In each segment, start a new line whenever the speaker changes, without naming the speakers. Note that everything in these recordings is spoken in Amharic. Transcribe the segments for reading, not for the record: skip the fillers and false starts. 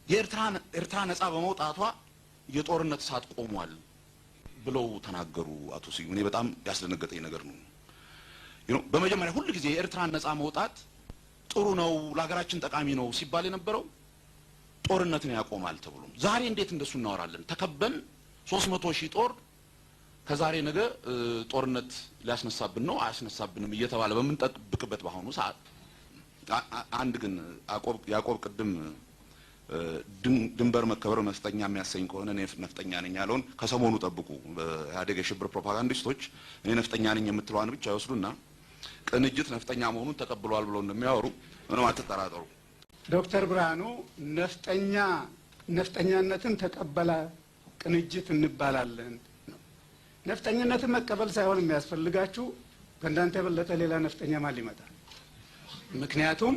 የኤርትራ ነፃ በመውጣቷ የጦርነት ሰዓት ቆሟል ብለው ተናገሩ አቶ ስዩም። እኔ በጣም ያስደነገጠኝ ነገር ነው። በመጀመሪያ ሁሉ ጊዜ የኤርትራ ነፃ መውጣት ጥሩ ነው ለሀገራችን ጠቃሚ ነው ሲባል የነበረው ጦርነትን ያቆማል ተብሎ ዛሬ እንዴት እንደሱ እናወራለን? ተከበን 300,000 ጦር ከዛሬ ነገ ጦርነት ሊያስነሳብን ነው አያስነሳብንም እየተባለ በምንጠብቅበት በአሁኑ ሰዓት አንድ ግን ያዕቆብ ቅድም ድንበር መከበር ነፍጠኛ የሚያሰኝ ከሆነ እኔ ነፍጠኛ ነኝ ያለውን ከሰሞኑ ጠብቁ። በኢህአዴግ የሽብር ፕሮፓጋንዲስቶች እኔ ነፍጠኛ ነኝ የምትለዋን ብቻ ይወስዱና ቅንጅት ነፍጠኛ መሆኑን ተቀብሏል ብለው እንደሚያወሩ ምንም አትጠራጠሩ።
ዶክተር ብርሃኑ ነፍጠኛነትን ተቀበላ ቅንጅት እንባላለን ነው። ነፍጠኝነትን መቀበል ሳይሆን የሚያስፈልጋችሁ ከእናንተ የበለጠ ሌላ ነፍጠኛ ማን ይመጣል? ምክንያቱም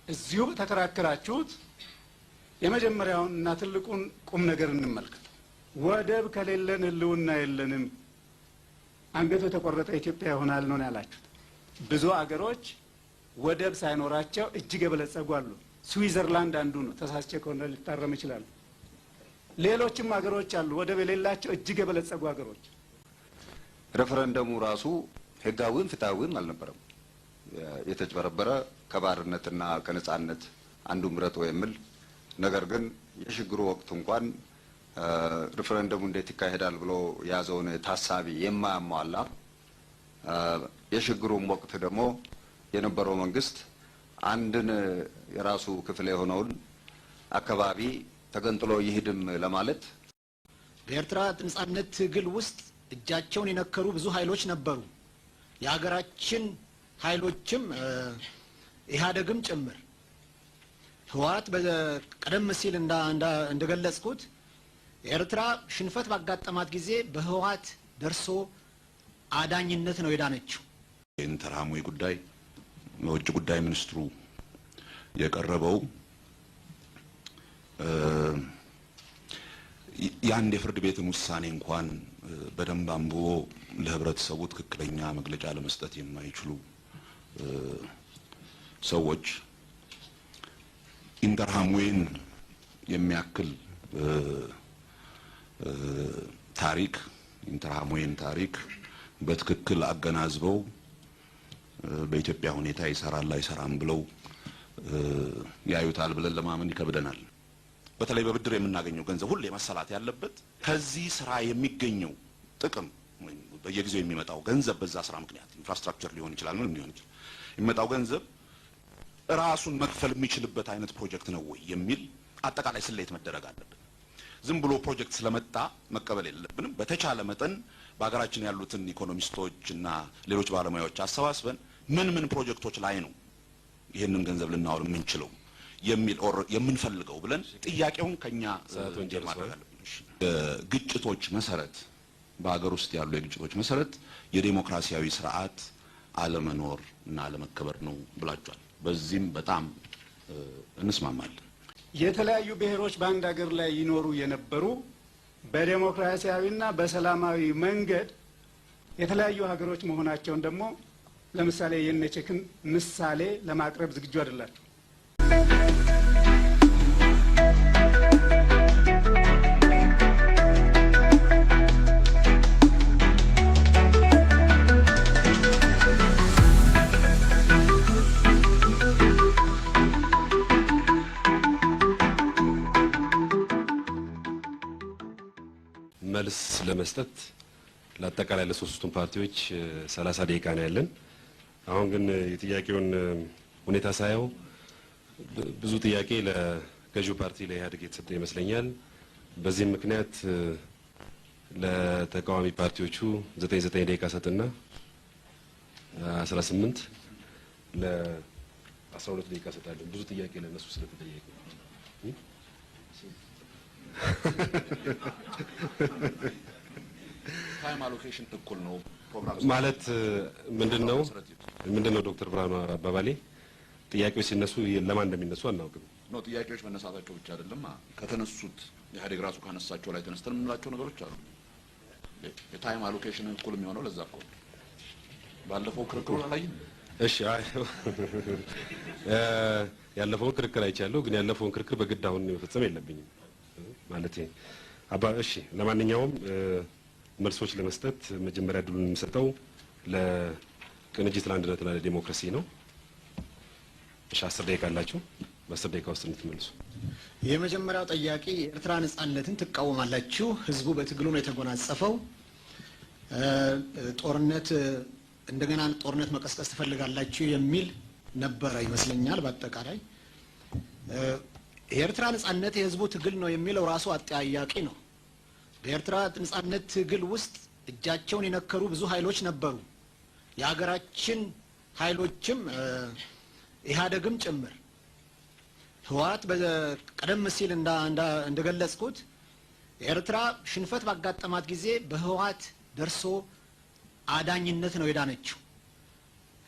እዚሁ ተከራከራችሁት የመጀመሪያውን እና ትልቁን ቁም ነገር እንመልከት። ወደብ ከሌለን ህልውና የለንም፣ አንገቱ የተቆረጠ ኢትዮጵያ ይሆናል ነው ያላችሁት። ብዙ አገሮች ወደብ ሳይኖራቸው እጅግ የበለጸጉ አሉ። ስዊዘርላንድ አንዱ ነው። ተሳስቼ ከሆነ ሊታረም ይችላል። ሌሎችም አገሮች አሉ ወደብ የሌላቸው እጅግ የበለጸጉ አገሮች።
ሬፈረንደሙ ራሱ ህጋዊም ፍትሃዊም አልነበረም። የተጭበረበረ ከባርነትና ከነጻነት አንዱ ምረጥ የሚል ነገር ግን የሽግሩ ወቅት እንኳን ሬፈረንደሙ እንዴት ይካሄዳል ብሎ ያዘውን ታሳቢ የማያሟላ የሽግሩም ወቅት ደግሞ የነበረው መንግስት አንድን የራሱ ክፍል የሆነውን አካባቢ ተገንጥሎ ይሄድም ለማለት
በኤርትራ ነጻነት ትግል ውስጥ እጃቸውን የነከሩ ብዙ ኃይሎች ነበሩ። የሀገራችን ኃይሎችም ኢህአዴግም ጭምር። ህወሓት በቀደም ሲል እንደገለጽኩት ኤርትራ ሽንፈት ባጋጠማት ጊዜ በህወሓት ደርሶ አዳኝነት ነው የዳነችው።
ኢንተርሃሙይ ጉዳይ በውጭ ጉዳይ ሚኒስትሩ የቀረበው የአንድ የፍርድ ቤትን ውሳኔ እንኳን በደንብ አንብቦ ለህብረተሰቡ ትክክለኛ መግለጫ ለመስጠት የማይችሉ ሰዎች ኢንተርሃሙይን የሚያክል ታሪክ ኢንተርሃሙይን ታሪክ በትክክል አገናዝበው በኢትዮጵያ ሁኔታ ይሰራል አይሰራም ብለው ያዩታል ብለን ለማመን ይከብደናል። በተለይ በብድር የምናገኘው ገንዘብ ሁሌ መሰላት ያለበት ከዚህ ስራ የሚገኘው ጥቅም በየጊዜው የሚመጣው ገንዘብ በዛ ስራ ምክንያት ኢንፍራስትራክቸር ሊሆን ይችላል ምን ሊሆን ይችላል የሚመጣው ገንዘብ ራሱን መክፈል የሚችልበት አይነት ፕሮጀክት ነው ወይ የሚል አጠቃላይ ስሌት መደረግ አለበት። ዝም ብሎ ፕሮጀክት ስለመጣ መቀበል የለብንም። በተቻለ መጠን በአገራችን ያሉትን ኢኮኖሚስቶች እና ሌሎች ባለሙያዎች አሰባስበን ምን ፕሮጀክቶች ላይ ነው ይሄንን ገንዘብ ልናውል የምንችለው የሚል የምንፈልገው ብለን ጥያቄውን ከኛ ወንጀል ማድረግ አለብን። ግጭቶች መሰረት በአገር ውስጥ ያሉ የግጭቶች መሰረት የዲሞክራሲያዊ ስርዓት አለመኖር እና አለመከበር ነው ብላችኋል። በዚህም በጣም እንስማማለን።
የተለያዩ ብሔሮች በአንድ ሀገር ላይ ይኖሩ የነበሩ በዲሞክራሲያዊና በሰላማዊ መንገድ የተለያዩ ሀገሮች መሆናቸውን ደግሞ ለምሳሌ የነቼክን ምሳሌ ለማቅረብ ዝግጁ አይደላችሁ።
መልስ ለመስጠት ለአጠቃላይ ለሶስቱም ፓርቲዎች 30 ደቂቃ ነው ያለን። አሁን ግን የጥያቄውን ሁኔታ ሳየው ብዙ ጥያቄ ለገዢው ፓርቲ ለኢህአዴግ የተሰጠ ይመስለኛል። በዚህ ምክንያት ለተቃዋሚ ፓርቲዎቹ 9 ደቂቃ ሰጥና 18 ለ12 ደቂቃ ሰጣለን። ብዙ ጥያቄ ለነሱ ስለተጠየቀ
ታይም አሎኬሽን እኩል ነው
ማለት ምንድነው? ዶክተር ብርሃኑ አባባሌ ጥያቄዎች ሲነሱ ለማን እንደሚነሱ አናውቅም
ነው። ጥያቄዎች መነሳታቸው ብቻ አይደለም ከተነሱት ኢህአዴግ ራሱ ካነሳቸው ላይ ተነስተን የምንላቸው ነገሮች አሉ። የታይም አሎኬሽን እኩል የሚሆነው ለዛ እኮ ባለፈው ክርክሩ ላይ
እሺ ያለፈውን ክርክር አይቻለሁ፣ ግን ያለፈውን ክርክር በግድ አሁን መፈጸም የለብኝም ማለት እሺ ለማንኛውም መልሶች ለመስጠት መጀመሪያ ድሉን የምሰጠው ለቅንጅት ለአንድነትና ለዲሞክራሲ ነው። እሺ 10 ደቂቃ አላችሁ። በ10 ደቂቃ ውስጥ እንድትመልሱ።
የመጀመሪያው ጥያቄ የኤርትራ ነጻነትን ትቃወማላችሁ፣ ህዝቡ በትግሉ ነው የተጎናጸፈው፣ ጦርነት እንደገና ጦርነት መቀስቀስ ትፈልጋላችሁ የሚል ነበረ ይመስለኛል። በአጠቃላይ የኤርትራ ነጻነት የህዝቡ ትግል ነው የሚለው ራሱ አጠያያቂ ነው። በኤርትራ ነጻነት ትግል ውስጥ እጃቸውን የነከሩ ብዙ ኃይሎች ነበሩ። የሀገራችን ኃይሎችም ኢህአዴግም ጭምር። ህወሓት ቀደም ሲል እንደገለጽኩት ኤርትራ ሽንፈት ባጋጠማት ጊዜ በህወሓት ደርሶ አዳኝነት ነው የዳነችው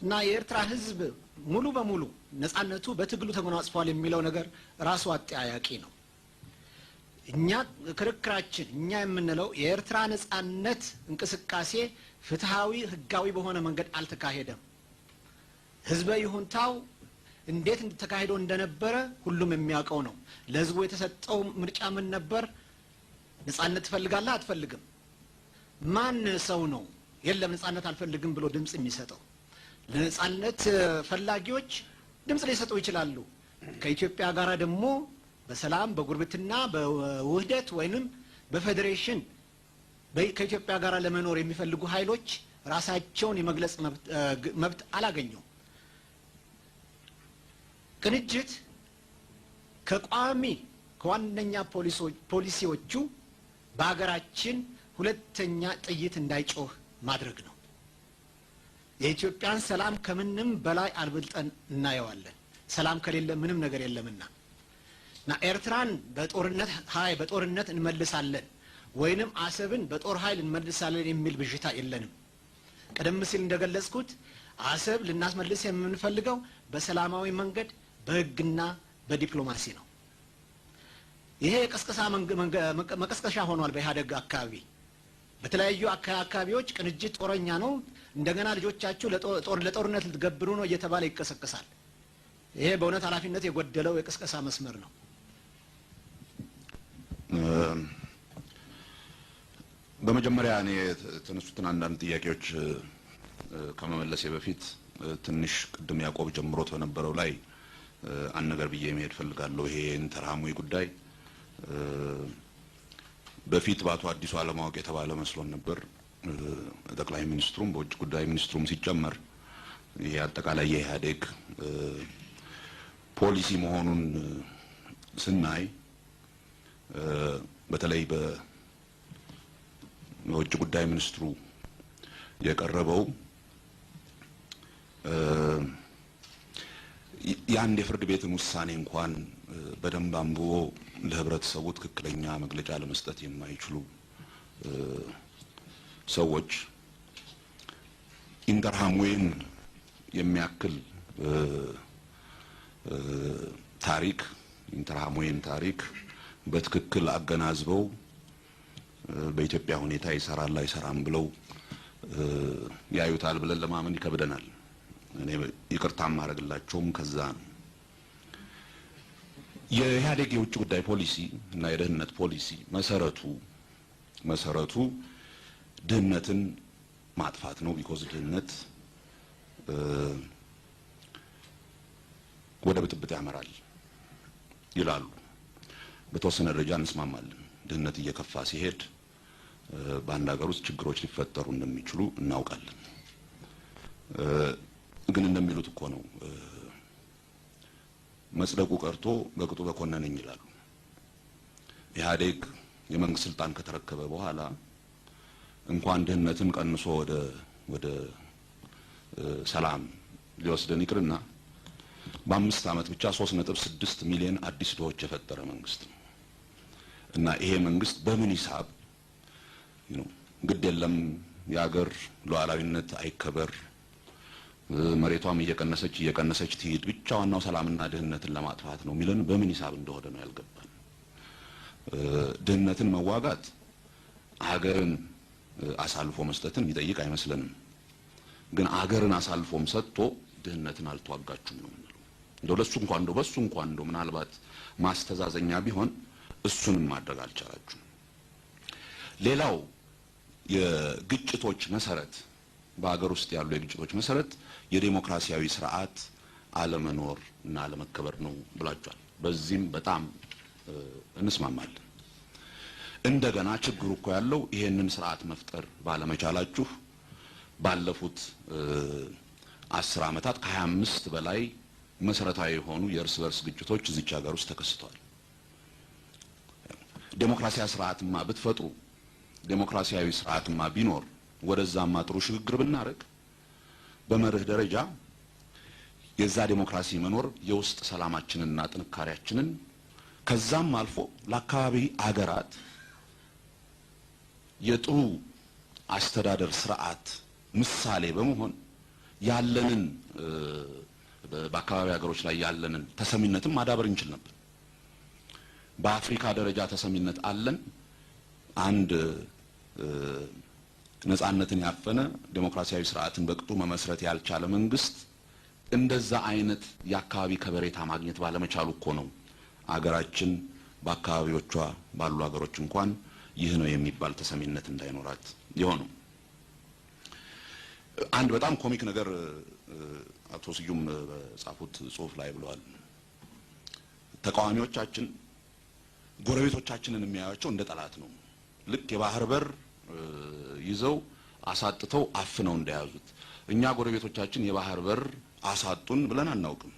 እና የኤርትራ ህዝብ ሙሉ በሙሉ ነጻነቱ በትግሉ ተጎናጽፏል የሚለው ነገር ራሱ አጠያያቂ ነው። እኛ ክርክራችን እኛ የምንለው የኤርትራ ነጻነት እንቅስቃሴ ፍትሃዊ ህጋዊ በሆነ መንገድ አልተካሄደም። ህዝበ ይሁንታው እንዴት ተካሂዶ እንደነበረ ሁሉም የሚያውቀው ነው። ለህዝቡ የተሰጠው ምርጫ ምን ነበር? ነጻነት ትፈልጋለህ አትፈልግም? ማን ሰው ነው የለም ነጻነት አልፈልግም ብሎ ድምጽ የሚሰጠው? ለነጻነት ፈላጊዎች ድምጽ ሊሰጡ ይችላሉ። ከኢትዮጵያ ጋር ደግሞ በሰላም በጉርብትና በውህደት ወይንም በፌዴሬሽን ከኢትዮጵያ ጋር ለመኖር የሚፈልጉ ኃይሎች ራሳቸውን የመግለጽ መብት አላገኙም። ቅንጅት ከዋነኛ ፖሊሲዎቹ በሀገራችን ሁለተኛ ጥይት እንዳይጮህ ማድረግ ነው። የኢትዮጵያን ሰላም ከምንም በላይ አልብልጠን እናየዋለን። ሰላም ከሌለ ምንም ነገር የለምና እና ኤርትራን በጦርነት እንመልሳለን ወይንም አሰብን በጦር ኃይል እንመልሳለን የሚል ብዥታ የለንም። ቀደም ሲል እንደገለጽኩት አሰብ ልናስመልስ የምንፈልገው በሰላማዊ መንገድ በህግና በዲፕሎማሲ ነው። ይሄ መቀስቀሻ ሆኗል። በኢህአዴግ አካባቢ በተለያዩ አካባቢዎች ቅንጅት ጦረኛ ነው፣ እንደገና ልጆቻችሁ ለጦርነት ልትገብሩ ነው እየተባለ ይቀሰቀሳል። ይሄ በእውነት ኃላፊነት የጎደለው የቅስቀሳ መስመር ነው።
በመጀመሪያ እኔ የተነሱትን አንዳንድ ጥያቄዎች ከመመለሴ በፊት ትንሽ ቅድም ያዕቆብ ጀምሮት በነበረው ላይ አንድ ነገር ብዬ መሄድ ፈልጋለሁ። ይሄ ኢንተርሃሙይ ጉዳይ በፊት በአቶ አዲሱ አለማወቅ የተባለ መስሎን ነበር። ጠቅላይ ሚኒስትሩም በውጭ ጉዳይ ሚኒስትሩም ሲጨመር ይሄ አጠቃላይ የኢህአዴግ ፖሊሲ መሆኑን ስናይ በተለይ በውጭ ጉዳይ ሚኒስትሩ የቀረበው የአንድ የፍርድ ቤትን ውሳኔ እንኳን በደንብ አንብቦ ለህብረተሰቡ ትክክለኛ መግለጫ ለመስጠት የማይችሉ ሰዎች ኢንተርሃሙይን የሚያክል ታሪክ ኢንተርሃሙይን ታሪክ በትክክል አገናዝበው በኢትዮጵያ ሁኔታ ይሰራል አይሰራም ብለው ያዩታል ብለን ለማመን ይከብደናል። እኔ ይቅርታ ማድረግላቸውም ከዛ ነው። የኢህአዴግ የውጭ ጉዳይ ፖሊሲ እና የደህንነት ፖሊሲ መሰረቱ ድህነትን ማጥፋት ነው። ቢኮዝ ድህነት ወደ ብጥብጥ ያመራል ይላሉ። በተወሰነ ደረጃ እንስማማለን። ድህነት እየከፋ ሲሄድ በአንድ ሀገር ውስጥ ችግሮች ሊፈጠሩ እንደሚችሉ እናውቃለን። ግን እንደሚሉት እኮ ነው መጽደቁ ቀርቶ በቅጡ በኮነነኝ ይላሉ። ኢህአዴግ የመንግስት ስልጣን ከተረከበ በኋላ እንኳን ድህነትን ቀንሶ ወደ ሰላም ሊወስደን ይቅርና በ5 ዓመት ብቻ 3.6 ሚሊዮን አዲስ ድሆች የፈጠረ መንግስት ነው። እና ይሄ መንግስት በምን ሂሳብ ግድ የለም የሀገር ሉዓላዊነት አይከበር መሬቷም እየቀነሰች ትሄድ ብቻ ዋናው ሰላምና ድህነትን ለማጥፋት ነው የሚለን በምን ሂሳብ እንደሆነ ነው ያልገባን። ድህነትን መዋጋት ሀገርን አሳልፎ መስጠትን የሚጠይቅ አይመስለንም። ግን ሀገርን አሳልፎም ሰጥቶ ድህነትን አልተዋጋችሁም ነው የምንለው። እንደው ለሱ እንኳን እንደው በሱ እንኳን እንደው ምናልባት ማስተዛዘኛ ቢሆን እሱንም ማድረግ አልቻላችሁም። ሌላው የግጭቶች መሰረት በአገር ውስጥ ያሉ የግጭቶች መሰረት የዲሞክራሲያዊ ስርዓት አለመኖር እና አለመከበር ነው ብላችኋል። በዚህም በጣም እንስማማለን። እንደገና ችግሩ እኮ ያለው ይሄንን ስርዓት መፍጠር ባለመቻላችሁ ባለፉት 10 ዓመታት ከ25 በላይ መሰረታዊ የሆኑ የእርስ በርስ ግጭቶች እዚች ሀገር ውስጥ ተከስተዋል። ዴሞክራሲያዊ ስርዓትማ ብትፈጥሩ ዴሞክራሲያዊ ስርዓትማ ቢኖር ወደዛማ ጥሩ ሽግግር ብናረግ በመርህ ደረጃ የዛ ዴሞክራሲ መኖር የውስጥ ሰላማችንና ጥንካሬያችንን ከዛም አልፎ ለአካባቢ አገራት የጥሩ አስተዳደር ስርዓት ምሳሌ በመሆን ያለንን በአካባቢ ሀገሮች ላይ ያለንን ተሰሚነትን ማዳበር እንችል ነበር። በአፍሪካ ደረጃ ተሰሚነት አለን። አንድ ነጻነትን ያፈነ ዴሞክራሲያዊ ስርዓትን በቅጡ መመስረት ያልቻለ መንግስት እንደዛ አይነት የአካባቢ ከበሬታ ማግኘት ባለመቻሉ እኮ ነው አገራችን በአካባቢዎቿ ባሉ ሀገሮች እንኳን ይህ ነው የሚባል ተሰሚነት እንዳይኖራት የሆነው። አንድ በጣም ኮሚክ ነገር አቶ ስዩም በጻፉት ጽሁፍ ላይ ብለዋል። ተቃዋሚዎቻችን ጎረቤቶቻችንን የሚያዩቸው እንደ ጠላት ነው። ልክ የባህር በር ይዘው አሳጥተው አፍነው እንደያዙት እኛ ጎረቤቶቻችን የባህር በር አሳጡን ብለን አናውቅም።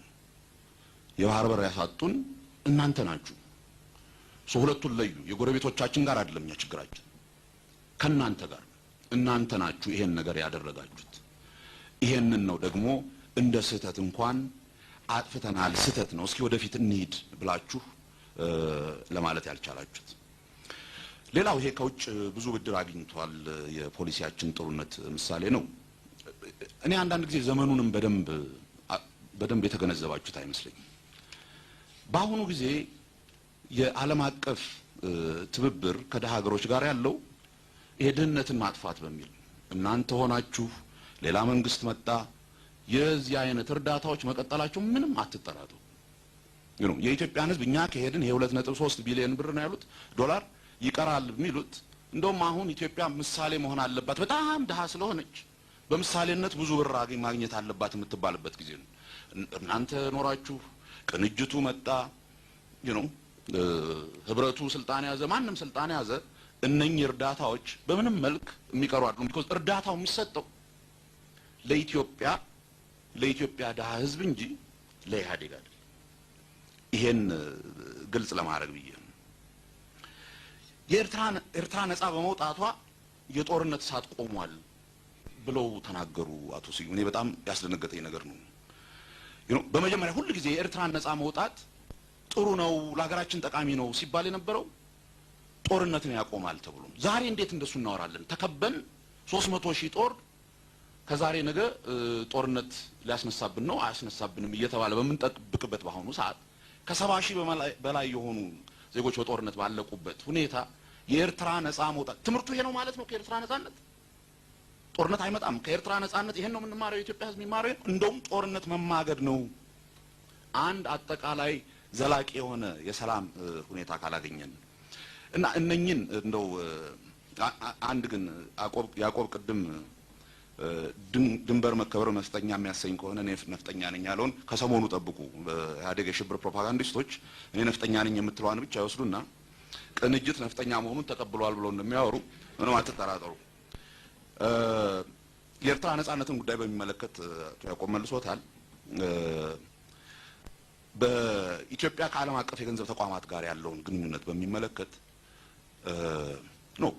የባህር በር ያሳጡን እናንተ ናችሁ። ሁለቱን ለዩ። የጎረቤቶቻችን ጋር አይደለም እኛ ችግራችን፣ ከናንተ ጋር። እናንተ ናችሁ ይሄን ነገር ያደረጋችሁት። ይሄንን ነው ደግሞ እንደ ስህተት እንኳን አጥፍተናል፣ ስህተት ነው፣ እስኪ ወደፊት እንሂድ ብላችሁ ለማለት ያልቻላችሁት። ሌላው ይሄ ከውጭ ብዙ ብድር አግኝቷል የፖሊሲያችን ጥሩነት ምሳሌ ነው። እኔ አንዳንድ ጊዜ ዘመኑንም በደንብ የተገነዘባችሁት አይመስለኝም። በአሁኑ ጊዜ የዓለም አቀፍ ትብብር ከደሃ ሀገሮች ጋር ያለው ይሄ ድህነትን ማጥፋት በሚል እናንተ ሆናችሁ ሌላ መንግስት መጣ የዚህ አይነት እርዳታዎች መቀጠላቸው ምንም አትጠራጡ። የኢትዮጵያን ህዝብ እኛ ከሄድን የ2.3 ቢሊዮን ብር ነው ያሉት ዶላር ይቀራል የሚሉት እንደውም አሁን ኢትዮጵያ ምሳሌ መሆን አለባት በጣም ደሃ ስለሆነች በምሳሌነት ብዙ ብር ማግኘት አለባት የምትባልበት ጊዜ ነው። እናንተ ኖራችሁ ቅንጅቱ መጣ ህብረቱ ስልጣን ያዘ ማንም ስልጣን ያዘ እነኚህ እርዳታዎች በምንም መልክ የሚቀሩ አይደሉም። ቢኮዝ እርዳታው የሚሰጠው ለኢትዮጵያ ደሃ ህዝብ እንጂ ለኢህአዴግ አይደለም። ይሄን ግልጽ ለማድረግ ብዬ ነው። የኤርትራ ነጻ በመውጣቷ የጦርነት እሳት ቆሟል ብለው ተናገሩ አቶ ስዩም። እኔ በጣም ያስደነገጠኝ ነገር ነው። በመጀመሪያ ሁሉ ጊዜ የኤርትራን ነጻ መውጣት ጥሩ ነው ለሀገራችን ጠቃሚ ነው ሲባል የነበረው ጦርነትን ያቆማል ተብሎ ዛሬ እንዴት እንደሱ እናወራለን? ተከበን 300,000 ጦር ከዛሬ ነገ ጦርነት ሊያስነሳብን ነው አያስነሳብንም እየተባለ በምንጠብቅበት በአሁኑ ሰዓት ከ70,000 በላይ የሆኑ ዜጎች በጦርነት ባለቁበት ሁኔታ የኤርትራ ነጻ መውጣት ትምርቱ ይሄ ነው ማለት ነው። ከኤርትራ ነጻነት ጦርነት አይመጣም። ከኤርትራ ነጻነት ይሄን ነው የምንማረው። የኢትዮጵያ ህዝብ የሚማረው እንደውም ጦርነት መማገድ ነው። አንድ አጠቃላይ ዘላቂ የሆነ የሰላም ሁኔታ ካላገኘን እና እነኚህን እንደው አንድ ግን ያዕቆብ ቅድም ድንበር መከበር ነፍጠኛ የሚያሰኝ ከሆነ እኔ ነፍጠኛ ነኝ ያለውን ከሰሞኑ ጠብቁ። በኢህአዴግ የሽብር ፕሮፓጋንዲስቶች እኔ ነፍጠኛ ነኝ የምትለዋን ብቻ ይወስዱና ቅንጅት ነፍጠኛ መሆኑን ተቀብሏል ብለው እንደሚያወሩ ምንም አትጠራጠሩ። የኤርትራ ነጻነትን ጉዳይ በሚመለከት ያዕቆብ መልሶታል። በኢትዮጵያ ከዓለም አቀፍ የገንዘብ ተቋማት ጋር ያለውን ግንኙነት በሚመለከት ነው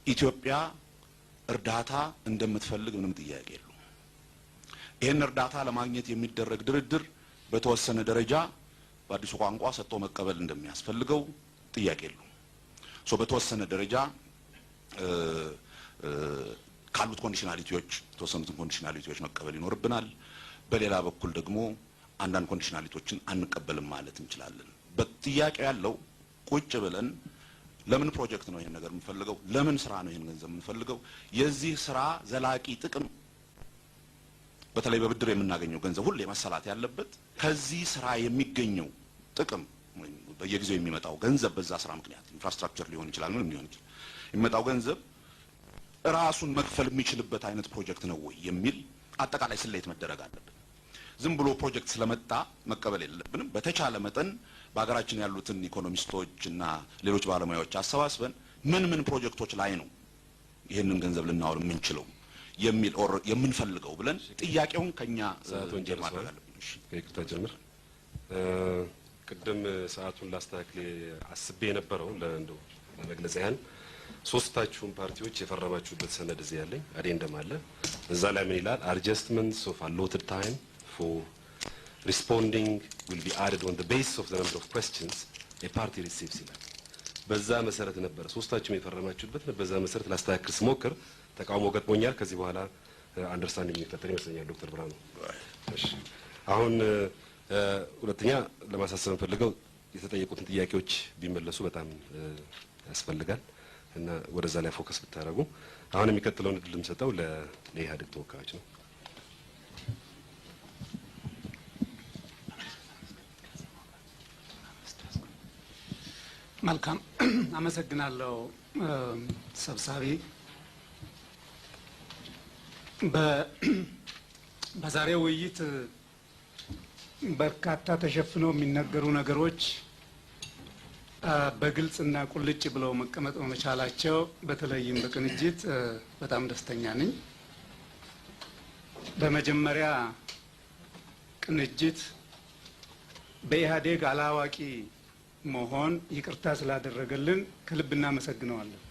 ኢትዮጵያ እርዳታ እንደምትፈልግ ምንም ጥያቄ የለውም። ይሄን እርዳታ ለማግኘት የሚደረግ ድርድር በተወሰነ ደረጃ በአዲሱ ቋንቋ ሰጥቶ መቀበል እንደሚያስፈልገው ጥያቄ የለውም። በተወሰነ ደረጃ ካሉት ኮንዲሽናሊቲዎች የተወሰኑትን ኮንዲሽናሊቲዎች መቀበል ይኖርብናል። በሌላ በኩል ደግሞ አንዳንድ ኮንዲሽናሊቲዎችን አንቀበልም ማለት እንችላለን። በጥያቄው ያለው ቁጭ ብለን ለምን ፕሮጀክት ነው ይሄን ነገር የምንፈልገው? ለምን ስራ ነው ይሄን ገንዘብ የምንፈልገው? የዚህ ስራ ዘላቂ ጥቅም በተለይ በብድር የምናገኘው ገንዘብ ሁሌ መሰላት ያለበት ከዚህ ስራ የሚገኘው ጥቅም በየጊዜው የሚመጣው ገንዘብ በዛ ስራ ምክንያት ኢንፍራስትራክቸር ሊሆን ይችላል ምንም ሊሆን ይችላል የሚመጣው ገንዘብ ራሱን መክፈል የሚችልበት አይነት ፕሮጀክት ነው ወይ የሚል አጠቃላይ ስሌት መደረግ አለበት። ዝም ብሎ ፕሮጀክት ስለመጣ መቀበል የለብንም። በተቻለ መጠን በአገራችን ያሉትን ኢኮኖሚስቶች እና ሌሎች ባለሙያዎች አሰባስበን ምን ፕሮጀክቶች ላይ ነው ይሄንን ገንዘብ ልናወር የምንችለው የሚል ኦር የምንፈልገው ብለን ጥያቄውን ከኛ
ሰዓቱን
ማድረግ አለብን። እሺ
ከይቅርታ ጀምር ቅድም ሰዓቱን ላስተካክል አስቤ የነበረው ለእንደው ለመግለጽ ያህል ሶስታችሁም ፓርቲዎች የፈረማችሁበት ሰነድ እዚህ ያለኝ አዴንደም አለ። እዛ ላይ ምን ይላል? adjustments of allotted time for responding will be added on the basis of the number of questions a party receives ይላል። በዛ መሰረት ነበር ሶስታችሁም የፈረማችሁበት። በዛ መሰረት ላስተካክል ስሞክር ተቃውሞ ገጥሞኛል። ከዚህ በኋላ አንደርስታንዲንግ የሚፈጠር ይመስለኛል ዶክተር ብርሃኑ። እሺ አሁን ሁለተኛ ለማሳሰብ ፈልገው የተጠየቁትን ጥያቄዎች ቢመለሱ በጣም ያስፈልጋል እና ወደዛ ላይ ፎከስ ብታደርጉ። አሁን የሚከተለውን እድል የምሰጠው ለኢህአዴግ ተወካዮች ነው።
መልካም አመሰግናለሁ ሰብሳቢ። በዛሬው ውይይት በርካታ ተሸፍነው የሚነገሩ ነገሮች በግልጽና ቁልጭ ብለው መቀመጥ በመቻላቸው በተለይም በቅንጅት በጣም ደስተኛ ነኝ። በመጀመሪያ ቅንጅት በኢህአዴግ አላዋቂ መሆን ይቅርታ ስላደረገልን ከልብ እናመሰግነዋለን።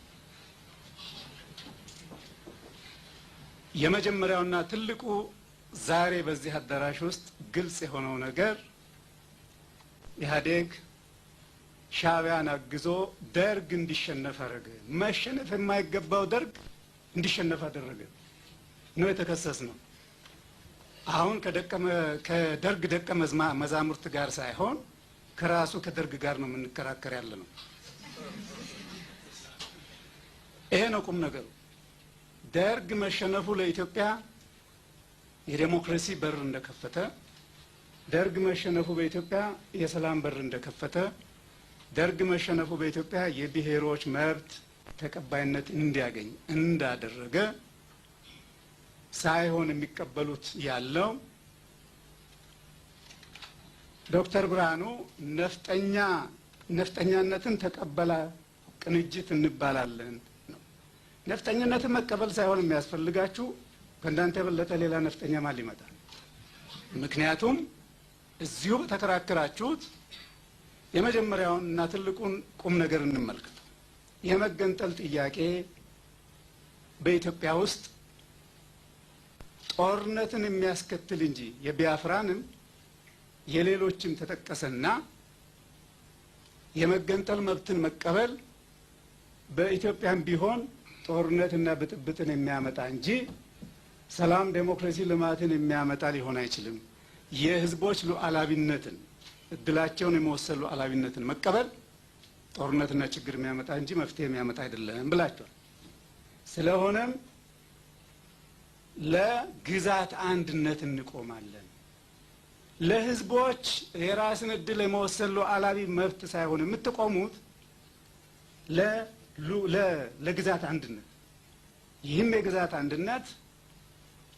የመጀመሪያውና ትልቁ ዛሬ በዚህ አዳራሽ ውስጥ ግልጽ የሆነው ነገር ኢህአዴግ ሻዕቢያን አግዞ ደርግ እንዲሸነፍ አደረገ። መሸነፍ የማይገባው ደርግ እንዲሸነፍ አደረገ ነው የተከሰስ ነው። አሁን ከደርግ ደቀ መዛሙርት ጋር ሳይሆን ከራሱ ከደርግ ጋር ነው የምንከራከር ያለ ነው። ይሄ ነው ቁም ነገሩ። ደርግ መሸነፉ ለኢትዮጵያ የዴሞክራሲ በር እንደከፈተ፣ ደርግ መሸነፉ በኢትዮጵያ የሰላም በር እንደከፈተ፣ ደርግ መሸነፉ በኢትዮጵያ የብሔሮች መብት ተቀባይነት እንዲያገኝ እንዳደረገ ሳይሆን የሚቀበሉት ያለው ዶክተር ብርሃኑ ነፍጠኛነትን ተቀበለ ቅንጅት እንባላለን ነው። ነፍጠኝነትን መቀበል ሳይሆን የሚያስፈልጋችሁ ከእናንተ የበለጠ ሌላ ነፍጠኛ ማን ይመጣል? ምክንያቱም እዚሁ በተከራከራችሁት የመጀመሪያውን እና ትልቁን ቁም ነገር እንመልከት። የመገንጠል ጥያቄ በኢትዮጵያ ውስጥ ጦርነትን የሚያስከትል እንጂ የቢያፍራንም የሌሎችም ተጠቀሰና የመገንጠል መብትን መቀበል በኢትዮጵያም ቢሆን ጦርነትና ብጥብጥን የሚያመጣ እንጂ ሰላም፣ ዴሞክራሲ፣ ልማትን የሚያመጣ ሊሆን አይችልም። የህዝቦች ሉዓላዊነትን እድላቸውን የመወሰን ሉዓላዊነትን መቀበል ጦርነትና ችግር የሚያመጣ እንጂ መፍትሄ የሚያመጣ አይደለም ብላችኋል። ስለሆነም ለግዛት አንድነት እንቆማለን። ለህዝቦች የራስን እድል የመወሰን ሉዓላዊ መብት ሳይሆን የምትቆሙት ለግዛት አንድነት፣ ይህም የግዛት አንድነት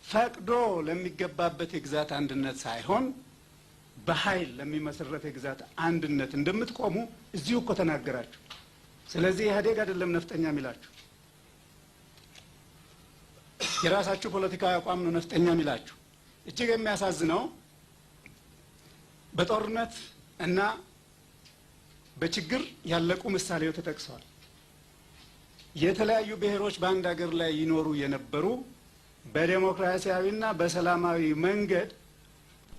ፈቅዶ ለሚገባበት የግዛት አንድነት ሳይሆን በኃይል ለሚመሰረት የግዛት አንድነት እንደምትቆሙ እዚሁ እኮ ተናገራችሁ። ስለዚህ ኢህአዴግ አይደለም ነፍጠኛ የሚላችሁ፣ የራሳችሁ ፖለቲካዊ አቋም ነው ነፍጠኛ የሚላችሁ። እጅግ የሚያሳዝነው በጦርነት እና በችግር ያለቁ ምሳሌው ተጠቅሰዋል። የተለያዩ ብሔሮች በአንድ ሀገር ላይ ይኖሩ የነበሩ በዴሞክራሲያዊና በሰላማዊ መንገድ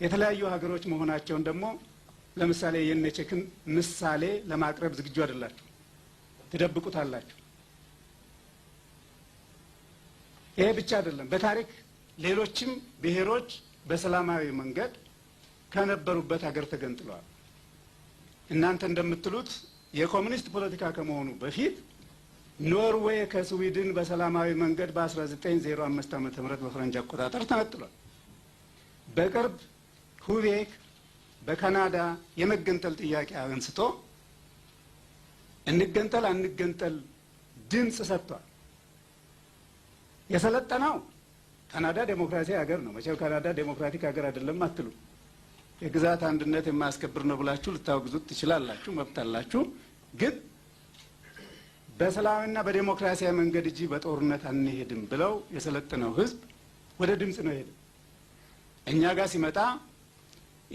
የተለያዩ ሀገሮች መሆናቸውን ደግሞ ለምሳሌ የነቼክን ምሳሌ ለማቅረብ ዝግጁ አይደላችሁ፣ ትደብቁታላችሁ። ይሄ ብቻ አይደለም። በታሪክ ሌሎችም ብሔሮች በሰላማዊ መንገድ ከነበሩበት ሀገር ተገንጥለዋል። እናንተ እንደምትሉት የኮሙኒስት ፖለቲካ ከመሆኑ በፊት ኖርዌይ ከስዊድን በሰላማዊ መንገድ በ1905 ዓ.ም በፈረንጅ አቆጣጠር ተነጥሏል። በቅርብ ኩቤክ በካናዳ የመገንጠል ጥያቄ አንስቶ እንገንጠል አንገንጠል ድምፅ ሰጥቷል። የሰለጠነው ካናዳ ዴሞክራሲ ሀገር ነው። መቼም ካናዳ ዴሞክራቲክ ሀገር አይደለም አትሉ። የግዛት አንድነት የማያስከብር ነው ብላችሁ ልታወግዙት ትችላላችሁ፣ መብት አላችሁ። ግን በሰላምና በዴሞክራሲያዊ መንገድ እንጂ በጦርነት አንሄድም ብለው የሰለጠነው ህዝብ ወደ ድምፅ ነው ሄደ። እኛ ጋር ሲመጣ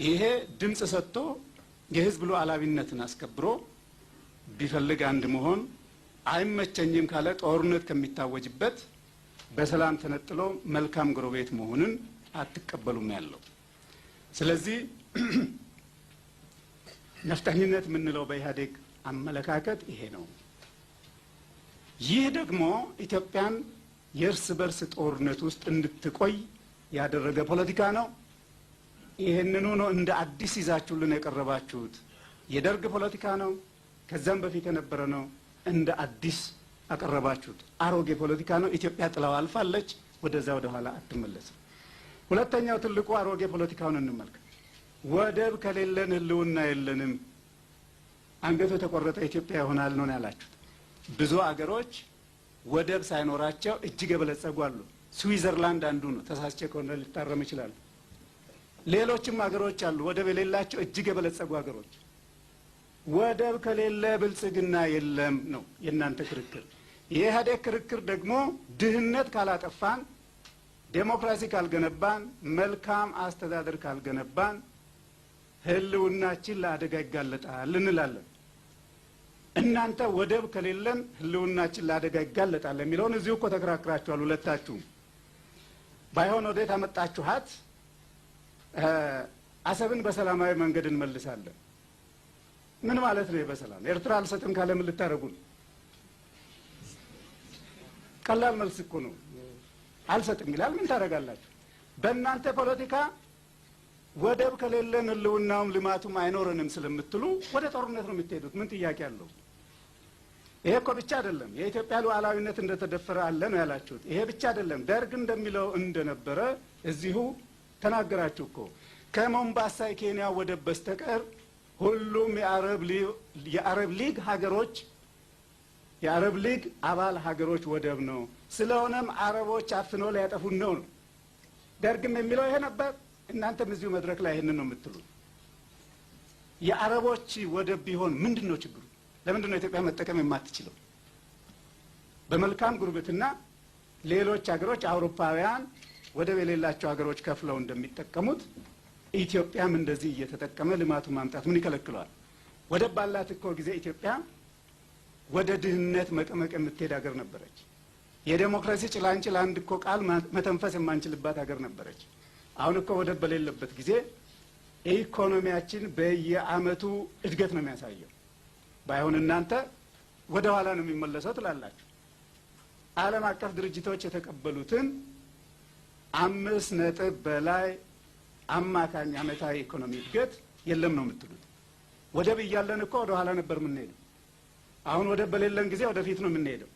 ይሄ ድምፅ ሰጥቶ የህዝብ ሉዓላዊነትን አስከብሮ ቢፈልግ አንድ መሆን አይመቸኝም ካለ ጦርነት ከሚታወጅበት በሰላም ተነጥሎ መልካም ጎረቤት መሆንን አትቀበሉም ያለው። ስለዚህ ነፍጠኝነት የምንለው በኢህአዴግ አመለካከት ይሄ ነው። ይህ ደግሞ ኢትዮጵያን የእርስ በርስ ጦርነት ውስጥ እንድትቆይ ያደረገ ፖለቲካ ነው። ይህንኑ ነው እንደ አዲስ ይዛችሁልን የቀረባችሁት። የደርግ ፖለቲካ ነው፣ ከዛም በፊት የነበረ ነው። እንደ አዲስ አቀረባችሁት። አሮጌ ፖለቲካ ነው። ኢትዮጵያ ጥላው አልፋለች፣ ወደዛ ወደ ኋላ አትመለስም። ሁለተኛው ትልቁ አሮጌ ፖለቲካውን እንመልከት። ወደብ ከሌለን ህልውና የለንም፣ አንገቱ የተቆረጠ ኢትዮጵያ ይሆናል ነው ያላችሁት። ብዙ አገሮች ወደብ ሳይኖራቸው እጅግ የበለጸጉ አሉ። ስዊዘርላንድ አንዱ ነው። ተሳስቼ ከሆነ ሊታረም ይችላል። ሌሎችም አገሮች አሉ ወደብ የሌላቸው እጅግ የበለጸጉ አገሮች። ወደብ ከሌለ ብልጽግና የለም ነው የእናንተ ክርክር። የኢህአዴግ ክርክር ደግሞ ድህነት ካላጠፋን፣ ዴሞክራሲ ካልገነባን፣ መልካም አስተዳደር ካልገነባን ህልውናችን ለአደጋ ይጋለጣል እንላለን። እናንተ ወደብ ከሌለን ህልውናችን ለአደጋ ይጋለጣል የሚለውን እዚሁ እኮ ተከራክራችኋል ሁለታችሁም። ባይሆን ወዴት አመጣችኋት? አሰብን በሰላማዊ መንገድ እንመልሳለን። ምን ማለት ነው? በሰላም ኤርትራ አልሰጥም ካለ ምን ልታረጉን? ቀላል መልስ እኮ ነው። አልሰጥም ይላል፣ ምን ታደርጋላችሁ? በእናንተ ፖለቲካ ወደብ ከሌለን ህልውናውም ልማቱም አይኖረንም ስለምትሉ ወደ ጦርነት ነው የምትሄዱት። ምን ጥያቄ አለው? ይሄ እኮ ብቻ አይደለም የኢትዮጵያ ሉዓላዊነት እንደተደፈረ አለ ነው ያላችሁት። ይሄ ብቻ አይደለም ደርግ እንደሚለው እንደነበረ እዚሁ ተናገራችሁ እኮ። ከሞምባሳ የኬንያ ወደብ በስተቀር ሁሉም የአረብ ሊግ ሀገሮች የአረብ ሊግ አባል ሀገሮች ወደብ ነው። ስለሆነም አረቦች አፍነው ሊያጠፉን ነው ነው ደርግም የሚለው ይሄ ነበር። እናንተም እዚሁ መድረክ ላይ ይሄንን ነው የምትሉት። የአረቦች ወደብ ቢሆን ምንድን ነው ችግሩ? ለምንድን ነው ኢትዮጵያ መጠቀም የማትችለው? በመልካም ጉርብትና ሌሎች ሀገሮች አውሮፓውያን ወደብ የሌላቸው ሀገሮች ከፍለው እንደሚጠቀሙት ኢትዮጵያም እንደዚህ እየተጠቀመ ልማቱን ማምጣት ምን ይከለክለዋል? ወደብ ባላት እኮ ጊዜ ኢትዮጵያ ወደ ድህነት መቀመቅ የምትሄድ ሀገር ነበረች። የዴሞክራሲ ጭላንጭል አንድ እኮ ቃል መተንፈስ የማንችልባት ሀገር ነበረች። አሁን እኮ ወደብ በሌለበት ጊዜ ኢኮኖሚያችን በየአመቱ እድገት ነው የሚያሳየው። ባይሆን እናንተ ወደ ኋላ ነው የሚመለሰው ትላላችሁ። ዓለም አቀፍ ድርጅቶች የተቀበሉትን 5 በላይ አማካኝ አመታዊ ኢኮኖሚ እድገት የለም ነው የምትሉት። ወደብ እያለን እኮ ወደ ኋላ ነበር የምንሄደው። አሁን ወደብ በሌለን ጊዜ ወደፊት ነው የምንሄደው።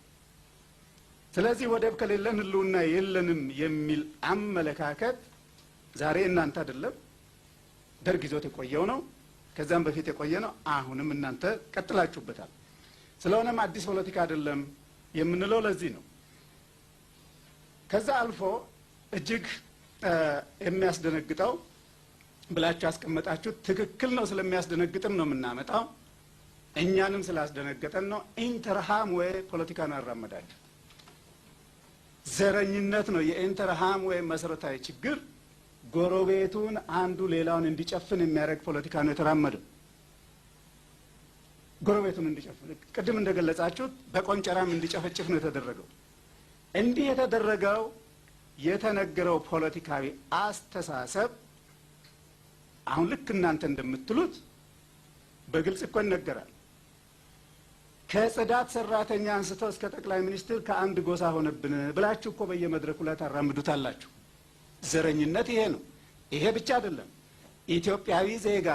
ስለዚህ ወደብ ከሌለን ህልውና የለንም የሚል አመለካከት ዛሬ እናንተ አይደለም ደርግ ይዞት የቆየው ነው። ከዛም በፊት የቆየ ነው። አሁንም እናንተ ቀጥላችሁበታል። ስለሆነም አዲስ ፖለቲካ አይደለም የምንለው ለዚህ ነው። ከዛ አልፎ እጅግ የሚያስደነግጠው ብላችሁ ያስቀመጣችሁት ትክክል ነው። ስለሚያስደነግጥም ነው የምናመጣው። እኛንም ስላስደነገጠን ነው። ኢንተርሃም ወይ ፖለቲካ ነው ያራመዳችሁ። ዘረኝነት ነው የኢንተርሃም ወይ መሰረታዊ ችግር። ጎረቤቱን አንዱ ሌላውን እንዲጨፍን የሚያደርግ ፖለቲካ ነው የተራመደው። ጎረቤቱን እንዲጨፍን ቅድም እንደገለጻችሁት በቆንጨራም እንዲጨፈጭፍ ነው የተደረገው። እንዲህ የተደረገው የተነገረው ፖለቲካዊ አስተሳሰብ አሁን ልክ እናንተ እንደምትሉት በግልጽ እኮ ይነገራል። ከጽዳት ሰራተኛ አንስቶ እስከ ጠቅላይ ሚኒስትር ከአንድ ጎሳ ሆነብን ብላችሁ እኮ በየመድረኩ ላይ ታራምዱታላችሁ። ዘረኝነት ይሄ ነው። ይሄ ብቻ አይደለም። ኢትዮጵያዊ ዜጋ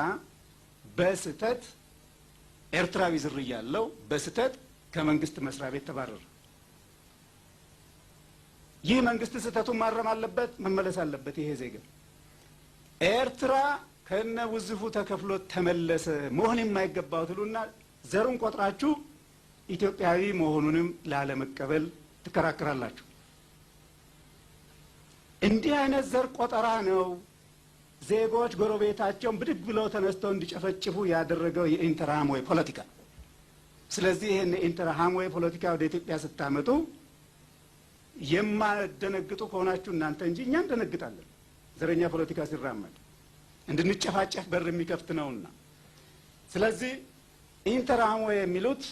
በስተት ኤርትራዊ ዝርያ ያለው በስተት ከመንግስት መስሪያ ቤት ተባረረ። ይህ መንግስት ስተቱን ማረም አለበት፣ መመለስ አለበት። ይሄ ዜጋ ኤርትራ ከነ ውዝፉ ተከፍሎ ተመለሰ መሆን የማይገባው ትሉና ዘሩን ቆጥራችሁ ኢትዮጵያዊ መሆኑንም ላለመቀበል ትከራከራላችሁ። እንዲህ አይነት ዘር ቆጠራ ነው ዜጎች ጎረቤታቸውን ብድግ ብለው ተነስተው እንዲጨፈጭፉ ያደረገው የኢንተርሃምዌ ፖለቲካ። ስለዚህ ይሄን የኢንተርሃምዌ ፖለቲካ ወደ ኢትዮጵያ ስታመጡ የማደነግጡ ከሆናችሁ እናንተ እንጂ እኛ እንደነግጣለን። ዘረኛ ፖለቲካ ሲራመድ እንድንጨፋጨፍ በር የሚከፍት ነውና። ስለዚህ ኢንተርሃምዌ የሚሉት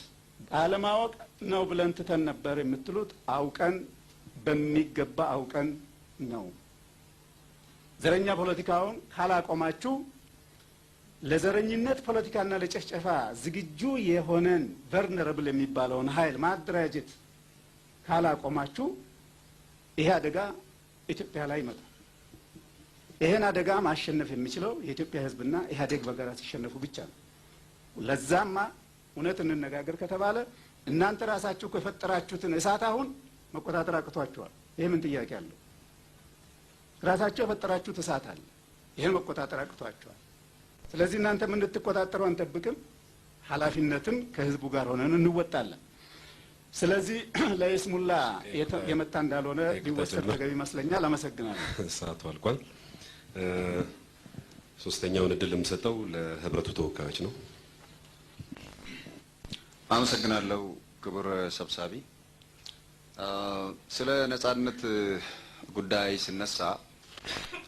አለማወቅ ነው ብለን ትተን ነበር የምትሉት አውቀን በሚገባ አውቀን ነው። ዘረኛ ፖለቲካውን ካላቆማችሁ ለዘረኝነት ፖለቲካና ለጨፍጨፋ ዝግጁ የሆነን ቨርነረብል የሚባለውን ኃይል ማደራጀት ካላቆማችሁ ይሄ አደጋ ኢትዮጵያ ላይ ይመጣል። ይሄን አደጋ ማሸነፍ የሚችለው የኢትዮጵያ ሕዝብና ኢህአዴግ በጋራ ሲሸነፉ ብቻ ነው። ለዛማ እውነት እንነጋገር ከተባለ እናንተ ራሳችሁ ከፈጠራችሁትን እሳት አሁን መቆጣጠር አቅቷችኋል። ይሄ ምን ጥያቄ አለው? ራሳችሁ የፈጠራችሁት እሳት አለ። ይሄን መቆጣጠር አቅቷችኋል። ስለዚህ እናንተ ምን እንድትቆጣጠሩ አንጠብቅም። ኃላፊነትን ከህዝቡ ጋር ሆነን እንወጣለን። ስለዚህ ለይስሙላ የመጣ እንዳልሆነ ሊወሰድ ተገቢ ይመስለኛል። አመሰግናለሁ።
ሰዓቱ አልቋል። ሶስተኛውን እድል የምሰጠው ለህብረቱ ተወካዮች ነው።
አመሰግናለሁ ክቡር ሰብሳቢ። ስለ ነጻነት ጉዳይ ሲነሳ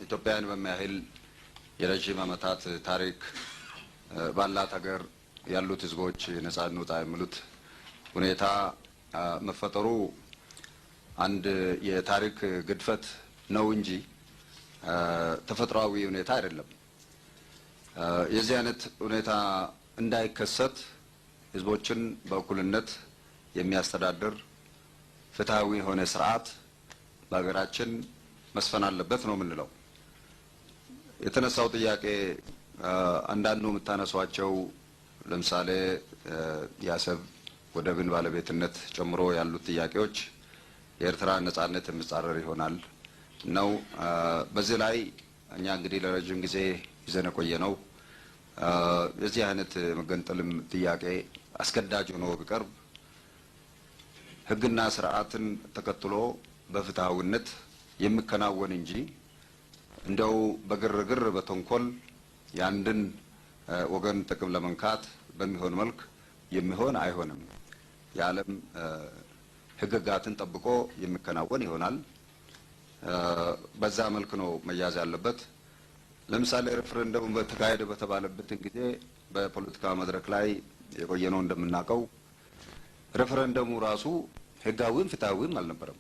ኢትዮጵያን በሚያህል የረጅም ዓመታት ታሪክ ባላት ሀገር ያሉት ህዝቦች ነጻ እንውጣ የሚሉት ሁኔታ መፈጠሩ አንድ የታሪክ ግድፈት ነው እንጂ ተፈጥሯዊ ሁኔታ አይደለም። የዚህ አይነት ሁኔታ እንዳይከሰት ህዝቦችን በእኩልነት የሚያስተዳድር ፍትሃዊ የሆነ ስርዓት በሀገራችን መስፈን አለበት ነው የምንለው። የተነሳው ጥያቄ አንዳንዱ የምታነሷቸው ለምሳሌ የአሰብ ወደብን ባለቤትነት ጨምሮ ያሉት ጥያቄዎች የኤርትራ ነጻነት የሚጻረር ይሆናል ነው። በዚህ ላይ እኛ እንግዲህ ለረጅም ጊዜ ይዘን የቆየ ነው። የዚህ አይነት መገንጠልም ጥያቄ አስገዳጅ ሆኖ ቢቀርብ ህግና ስርዓትን ተከትሎ በፍትሃዊነት የሚከናወን እንጂ እንደው በግርግር በተንኮል የአንድን ወገን ጥቅም ለመንካት በሚሆን መልክ የሚሆን አይሆንም። የዓለም ህግጋትን ጠብቆ የሚከናወን ይሆናል። በዛ መልክ ነው መያዝ ያለበት። ለምሳሌ ሬፈረንደም በተካሄደ በተባለበት ጊዜ በፖለቲካ መድረክ ላይ የቆየነው እንደምናውቀው ሬፈረንደሙ ራሱ ህጋዊም ፍትሃዊም አልነበረም።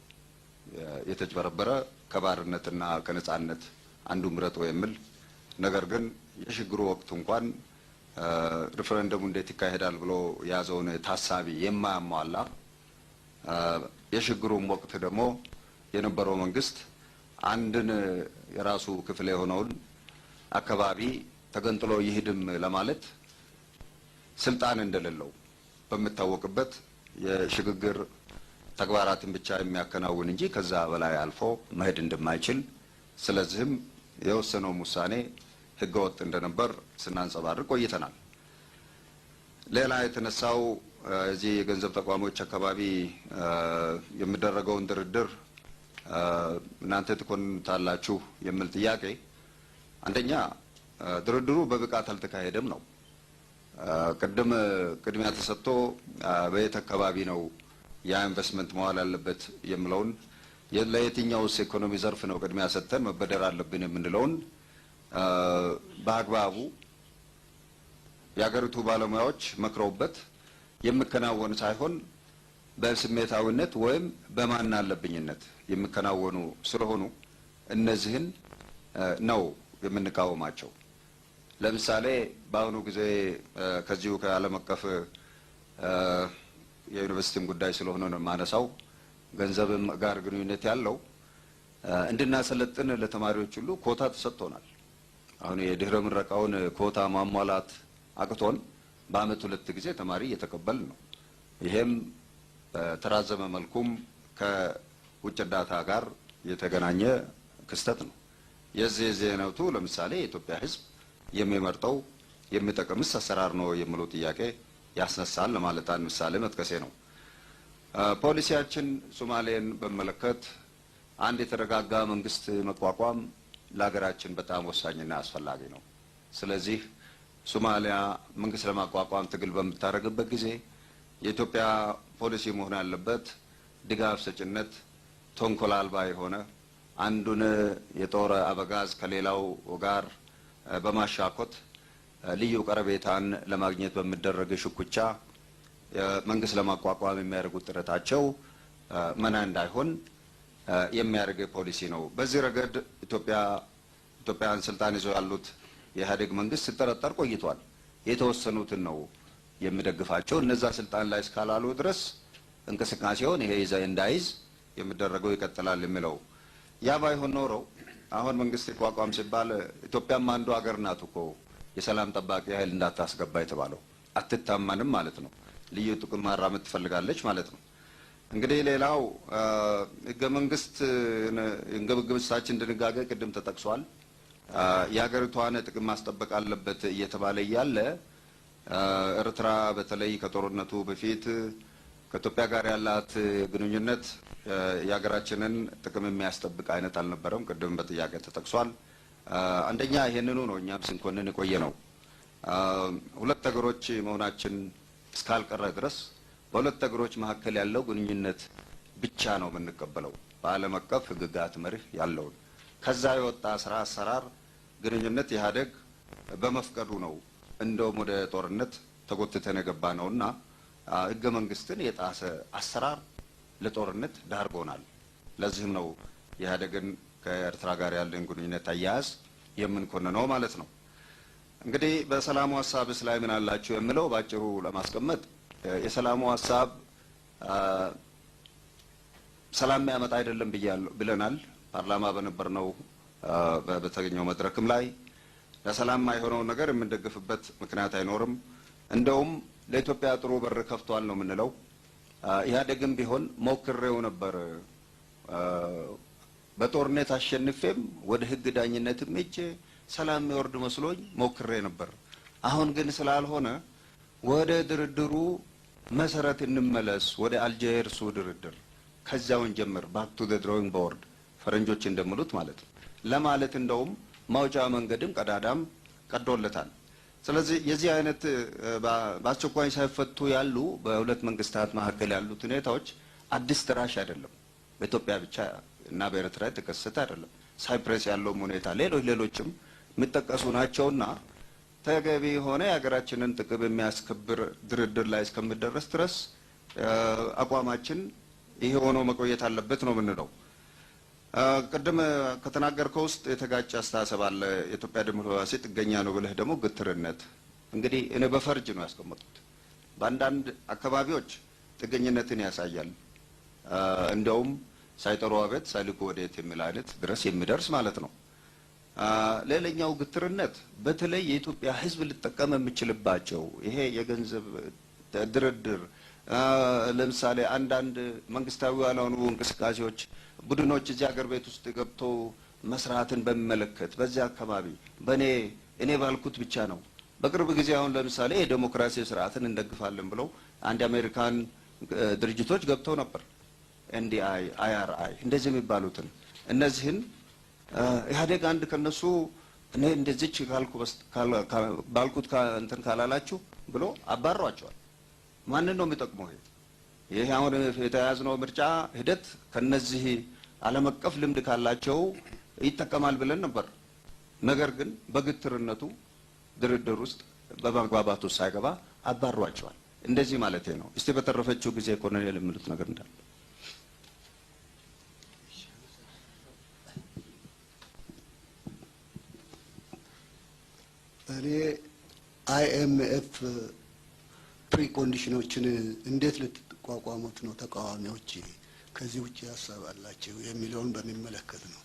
የተጭበረበረ ከባርነትና ከነጻነት አንዱ ምረጥ የሚል ነገር ግን የሽግሩ ወቅት እንኳን ሬፈረንደሙ እንዴት ይካሄዳል ብሎ ያዘውን ታሳቢ የማያሟላ የሽግሩም ወቅት ደግሞ የነበረው መንግስት አንድን የራሱ ክፍል የሆነውን አካባቢ ተገንጥሎ ይሄድም ለማለት ስልጣን እንደሌለው በሚታወቅበት የሽግግር ተግባራትን ብቻ የሚያከናውን እንጂ ከዛ በላይ አልፎ መሄድ እንደማይችል ስለዚህም የወሰነው ውሳኔ ህገወጥ እንደነበር ስናንጸባርቅ ቆይተናል። ሌላ የተነሳው እዚህ የገንዘብ ተቋሞች አካባቢ የሚደረገውን ድርድር እናንተ ትኮንታላችሁ የሚል ጥያቄ፣ አንደኛ ድርድሩ በብቃት አልተካሄደም ነው። ቅድሚያ ተሰጥቶ በየት አካባቢ ነው ያ ኢንቨስትመንት መዋል ያለበት የሚለውን ለየትኛውስ ኢኮኖሚ ዘርፍ ነው ቅድሚያ ሰጥተን መበደር አለብን የምንለውን በአግባቡ የሀገሪቱ ባለሙያዎች መክረውበት የሚከናወን ሳይሆን በስሜታዊነት ወይም በማን አለብኝነት የሚከናወኑ ስለሆኑ እነዚህን ነው የምንቃወማቸው። ለምሳሌ በአሁኑ ጊዜ ከዚሁ ከዓለም አቀፍ የዩኒቨርሲቲም ጉዳይ ስለሆነ ነው የማነሳው፣ ገንዘብም ጋር ግንኙነት ያለው እንድናሰለጥን ለተማሪዎች ሁሉ ኮታ ተሰጥቶናል። አሁን የድህረ ምረቃውን ኮታ ማሟላት አቅቶን በአመት 2 ጊዜ ተማሪ እየተቀበልን ነው። ይሄም በተራዘመ መልኩም ከውጭ እርዳታ ጋር የተገናኘ ክስተት ነው። የዚህ አይነቱ ለምሳሌ የኢትዮጵያ ሕዝብ የሚመርጠው የሚጠቅምስ አሰራር ነው የሚለው ጥያቄ ያስነሳል ለማለት አንድ ምሳሌ መጥቀሴ ነው። ፖሊሲያችን ሶማሌን በመለከት አንድ የተረጋጋ መንግስት መቋቋም ለሀገራችን በጣም ወሳኝና አስፈላጊ ነው። ስለዚህ ሶማሊያ መንግስት ለማቋቋም ትግል በምታደርግበት ጊዜ የኢትዮጵያ ፖሊሲ መሆን ያለበት ድጋፍ ሰጭነት፣ ተንኮል አልባ የሆነ አንዱን የጦር አበጋዝ ከሌላው ጋር በማሻኮት ልዩ ቀረቤታን ለማግኘት በሚደረግ ሽኩቻ መንግስት ለማቋቋም የሚያደርጉት ጥረታቸው መና እንዳይሆን የሚያደርግ ፖሊሲ ነው። በዚህ ረገድ ኢትዮጵያን ስልጣን ይዘው ያሉት የኢህአዴግ መንግስት ሲጠረጠር ቆይቷል። የተወሰኑትን ነው የሚደግፋቸው። እነዛ ስልጣን ላይ እስካላሉ ድረስ እንቅስቃሴውን ይሄ እንዳይዝ የሚደረገው ይቀጥላል የሚለው ያ ባይሆን ኖሮ አሁን መንግስት ይቋቋም ሲባል ኢትዮጵያም አንዱ ሀገር ናት እኮ የሰላም ጠባቂ ኃይል እንዳታስገባ የተባለው አትታማንም ማለት ነው። ልዩ ጥቅም ማራመድ ትፈልጋለች ማለት ነው። እንግዲህ ሌላው ህገ መንግስታችን ድንጋጌ ቅድም ተጠቅሷል። የሀገሪቷን ጥቅም ማስጠበቅ አለበት እየተባለ እያለ ኤርትራ በተለይ ከጦርነቱ በፊት ከኢትዮጵያ ጋር ያላት ግንኙነት የሀገራችንን ጥቅም የሚያስጠብቅ አይነት አልነበረም። ቅድም በጥያቄ ተጠቅሷል። አንደኛ ይሄንኑ ነው እኛም ስንኮንን የቆየ ነው። ሁለት ሀገሮች መሆናችን እስካልቀረ ድረስ በሁለት ሀገሮች መካከል ያለው ግንኙነት ብቻ ነው የምንቀበለው፣ በዓለም አቀፍ ህግጋት መርህ ያለውን። ከዛ የወጣ ስራ አሰራር ግንኙነት ኢህአዴግ በመፍቀዱ ነው እንደውም ወደ ጦርነት ተጎትተን የገባ ነውና ህገ መንግስትን የጣሰ አሰራር ለጦርነት ዳርጎናል። ለዚህም ነው ኢህአዴግን ከኤርትራ ጋር ያለን ግንኙነት አያያዝ የምንኮንነው ማለት ነው። እንግዲህ በሰላሙ ሀሳብስ ላይ ምን አላችሁ የሚለው ባጭሩ ለማስቀመጥ የሰላሙ ሀሳብ ሰላም ያመጣ አይደለም ብለናል። ፓርላማ በነበርነው በተገኘው መድረክም ላይ ለሰላም የማይሆነውን ነገር የምንደግፍበት ምክንያት አይኖርም። እንደውም ለኢትዮጵያ ጥሩ በር ከፍቷል ነው የምንለው። ኢህአዴግም ቢሆን ሞክሬው ነበር፣ በጦርነት አሸንፌም ወደ ህግ ዳኝነትም ሄጄ ሰላም የሚወርድ መስሎኝ ሞክሬ ነበር። አሁን ግን ስላልሆነ ወደ ድርድሩ መሰረት እንመለስ፣ ወደ አልጀርሱ ድርድር ከዛውን ጀምር፣ ባክ ቱ ዘ ድሮዊንግ ቦርድ ፈረንጆች እንደሚሉት ማለት ነው ለማለት እንደውም ማውጫ መንገድም ቀዳዳም ቀዶለታል። ስለዚህ የዚህ አይነት በአስቸኳይ ሳይፈቱ ያሉ በሁለት መንግስታት መካከል ያሉት ሁኔታዎች አዲስ ትራሽ አይደለም። በኢትዮጵያ ብቻ እና በኤርትራ የተከሰተ አይደለም። ሳይፕረስ ያለውም ሁኔታ ሌሎችም የሚጠቀሱ ናቸውና ተገቢ የሆነ የሀገራችንን ጥቅም የሚያስከብር ድርድር ላይ እስከሚደረስ ድረስ አቋማችን ይሄ ሆኖ መቆየት አለበት ነው የምንለው። ቅድም ከተናገርከው ውስጥ የተጋጨ አስተሳሰብ አለ። የኢትዮጵያ ዲሞክራሲ ጥገኛ ነው ብለህ ደግሞ ግትርነት። እንግዲህ እኔ በፈርጅ ነው ያስቀመጡት። በአንዳንድ አካባቢዎች ጥገኝነትን ያሳያል። እንደውም ሳይጠሩ አቤት ሳይልኩ ወዴት የሚል አይነት ድረስ የሚደርስ ማለት ነው። ሌላኛው ግትርነት በተለይ የኢትዮጵያ ሕዝብ ሊጠቀም የሚችልባቸው ይሄ የገንዘብ ድርድር፣ ለምሳሌ አንዳንድ መንግስታዊ ያልሆኑ እንቅስቃሴዎች ቡድኖች እዚህ ሀገር ቤት ውስጥ ገብተው መስራትን በሚመለከት በዚያ አካባቢ እኔ ባልኩት ብቻ ነው። በቅርብ ጊዜ አሁን ለምሳሌ የዴሞክራሲ ስርዓትን እንደግፋለን ብለው አንድ አሜሪካን ድርጅቶች ገብተው ነበር። NDI IRI እንደዚህ የሚባሉትን እነዚህን ኢህአዴግ አንድ ከነሱ እኔ እንደዚች ባልኩት እንትን ካላላችሁ ብሎ አባሯቸዋል። ማንን ነው የሚጠቅመው? ይሄ አሁን የተያያዝነው ምርጫ ሂደት ከነዚህ ዓለም አቀፍ ልምድ ካላቸው ይጠቀማል ብለን ነበር። ነገር ግን በግትርነቱ ድርድር ውስጥ በማግባባት ውስጥ ሳይገባ አባሯቸዋል። እንደዚህ ማለት ነው። እስቲ በተረፈችው ጊዜ ኮሎኔል የሚሉት ነገር እንዳለ
እኔ IMF ፕሪኮንዲሽኖችን እንዴት ልትቋቋሙት ነው ተቃዋሚዎች ከዚህ ውጭ ያሳባላችሁ የሚለውን በሚመለከት ነው።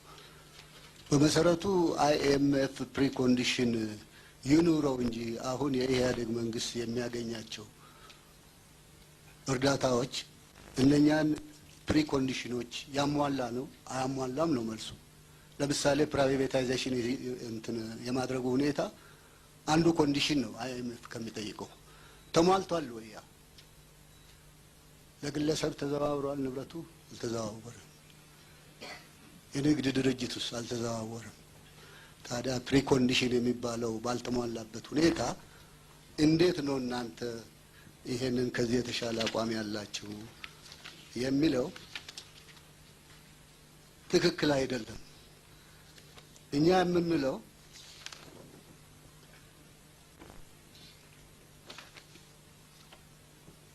በመሰረቱ IMF ፕሪኮንዲሽን ይኑረው እንጂ አሁን የኢህአዴግ መንግስት የሚያገኛቸው እርዳታዎች እነኛን ፕሪኮንዲሽኖች ያሟላ ነው አያሟላም ነው መልሱ። ለምሳሌ ፕራይቬታይዜሽን እንትን የማድረጉ ሁኔታ አንዱ ኮንዲሽን ነው። አይኤምኤፍ ከሚጠይቀው ተሟልቷል ወይ? ያ ለግለሰብ ተዘዋውሯል ንብረቱ? አልተዘዋወረም። የንግድ ድርጅት ውስጥ አልተዘዋወረም። ታዲያ ፕሪኮንዲሽን የሚባለው ባልተሟላበት ሁኔታ እንዴት ነው እናንተ ይሄንን ከዚህ የተሻለ አቋም ያላችሁ የሚለው ትክክል አይደለም። እኛ የምንለው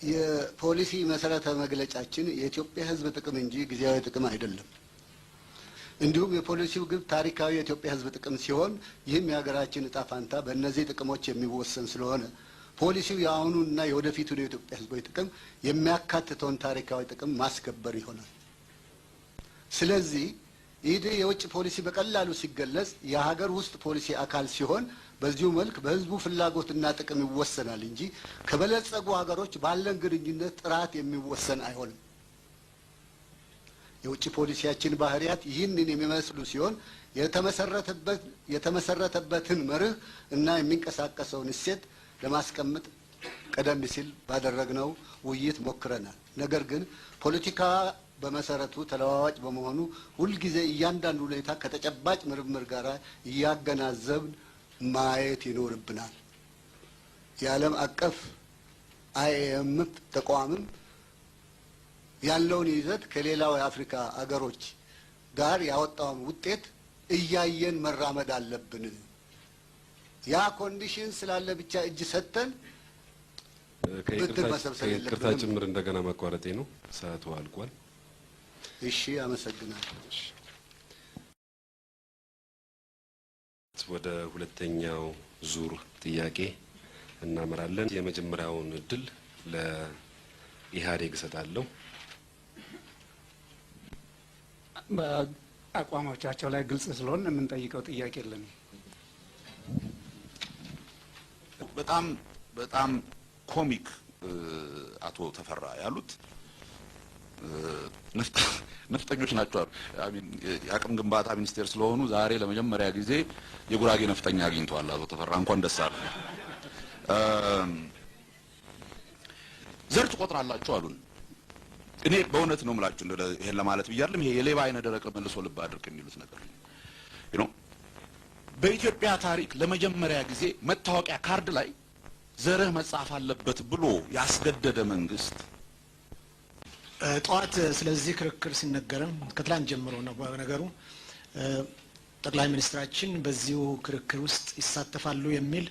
የፖሊሲ መሰረተ መግለጫችን የኢትዮጵያ ሕዝብ ጥቅም እንጂ ጊዜያዊ ጥቅም አይደለም። እንዲሁም የፖሊሲው ግብ ታሪካዊ የኢትዮጵያ ሕዝብ ጥቅም ሲሆን ይህም የሀገራችን እጣ ፋንታ በእነዚህ ጥቅሞች የሚወሰን ስለሆነ ፖሊሲው የአሁኑና የወደፊቱን የኢትዮጵያ ሕዝቦች ጥቅም የሚያካትተውን ታሪካዊ ጥቅም ማስከበር ይሆናል። ስለዚህ ይህ የውጭ ፖሊሲ በቀላሉ ሲገለጽ የሀገር ውስጥ ፖሊሲ አካል ሲሆን በዚሁ መልክ በህዝቡ ፍላጎትና ጥቅም ይወሰናል እንጂ ከበለጸጉ ሀገሮች ባለን ግንኙነት ጥራት የሚወሰን አይሆንም። የውጭ ፖሊሲያችን ባህሪያት ይህንን የሚመስሉ ሲሆን የተመሰረተበትን መርህ እና የሚንቀሳቀሰውን እሴት ለማስቀመጥ ቀደም ሲል ባደረግነው ውይይት ሞክረናል። ነገር ግን ፖለቲካ በመሰረቱ ተለዋዋጭ በመሆኑ ሁልጊዜ እያንዳንዱ ሁኔታ ከተጨባጭ ምርምር ጋር እያገናዘብን ማየት ይኖርብናል። የዓለም አቀፍ አይኤምኤፍ ተቋምም ያለውን ይዘት ከሌላው የአፍሪካ አገሮች ጋር ያወጣውን ውጤት እያየን መራመድ አለብን። ያ ኮንዲሽን ስላለ ብቻ እጅ ሰጥተን ብድር መሰብሰብ የለብንም።
ከይቅርታ ጭምር እንደገና ማቋረጤ ነው። ሰዓቱ አልቋል።
እሺ፣ አመሰግናለሁ።
ወደ ሁለተኛው ዙር ጥያቄ እናመራለን። የመጀመሪያውን እድል ለኢህአዴግ እሰጣለሁ።
በአቋሞቻቸው ላይ ግልጽ ስለሆነ የምንጠይቀው ጥያቄ የለም።
በጣም ኮሚክ አቶ ተፈራ ያሉት ነፍጠኞች ናቸው አሉ። የአቅም ግንባታ ሚኒስቴር ስለሆኑ ዛሬ ለመጀመሪያ ጊዜ የጉራጌ ነፍጠኛ አግኝተዋል አቶ ተፈራ። እንኳን ደስ አለ። ዘር ትቆጥራላችሁ አሉን። እኔ በእውነት ነው የምላችሁ ይሄን ለማለት ብያለሁ። ይሄ የሌባ አይነ ደረቅ መልሶ ልብ አድርቅ የሚሉት ነገር ነው። በኢትዮጵያ ታሪክ ለመጀመሪያ ጊዜ መታወቂያ ካርድ ላይ ዘርህ መጻፍ አለበት ብሎ ያስገደደ መንግስት
ጠዋት ስለዚህ ክርክር ሲነገረን ከትላንት ጀምሮ ነው። በነገሩ ጠቅላይ ሚኒስትራችን በዚሁ ክርክር ውስጥ ይሳተፋሉ የሚል